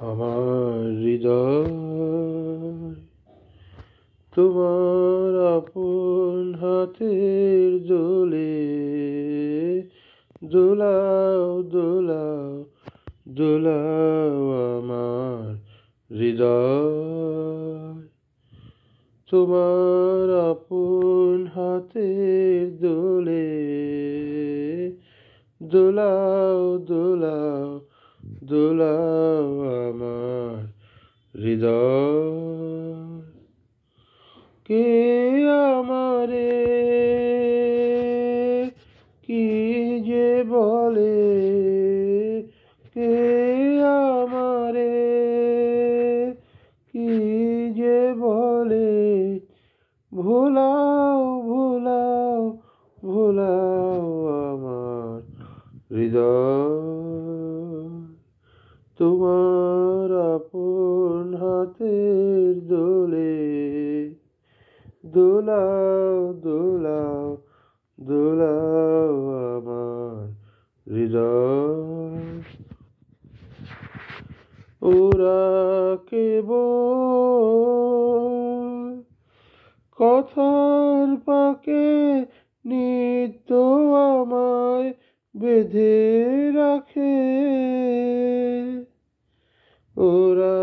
আমার হৃদয় তোমার আপন হাতের দোলে দোলাও দোলাও দোলাও আমার হৃদয় তোমার আপন হাতের দোলে দোলাও দোলাও দোলাও আমার হৃদয় কে আমারে কি যে বলে কে আমারে কি যে বলে ভোলাও ভোলাও ভোলাও আমার হৃদয় তোমার আপন হাতের দোলে দোলাও দোলাও দোলাও আমার হৃদয় ওরা কেবল কথার পাকে নিত্য আমায় বেঁধে রাখে ওরা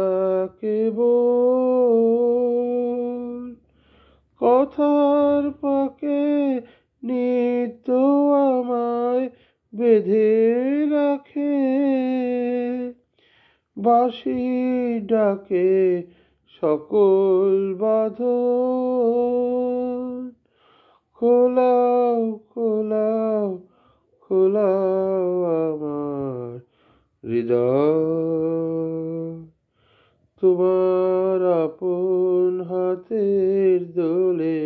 কেবল কথার পাকে নিত্য আমায় বেঁধে রাখে বাঁশি ডাকে সকল বাঁধন খোলাও খোলাও খোলাও আমার হৃদয় তোমার আপন হাতের দোলে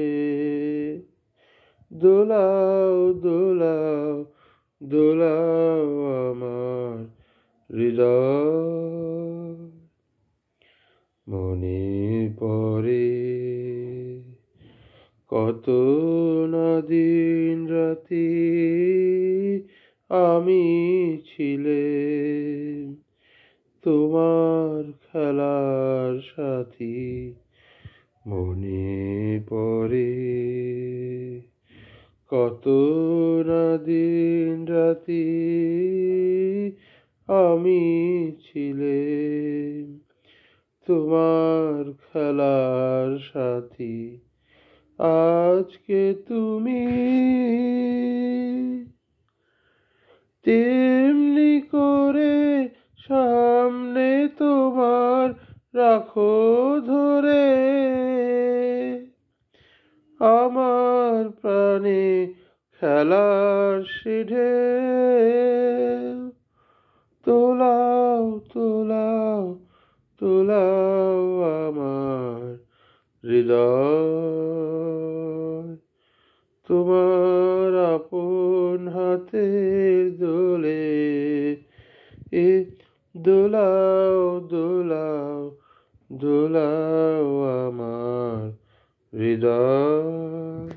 দোলাও দোলাও দোলাও আমার হৃদয় মনে পড়ে কত না দিন রাতি আমি ছিলাম তোমার খেলার সাথী মনে পড়ে কত না দিন রাতি আমি ছিলাম তোমার খেলার সাথী আজকে তুমি তেমনি করে সামনে তোমার রাখো ধরে আমার প্রাণে খেলার সিঁড়ে তোলাও তোলাও তোলাও আমার হৃদয় তোমার আপন হাতের দোলে এ দোলাও দোলাও দোলাও আমার হৃদয়।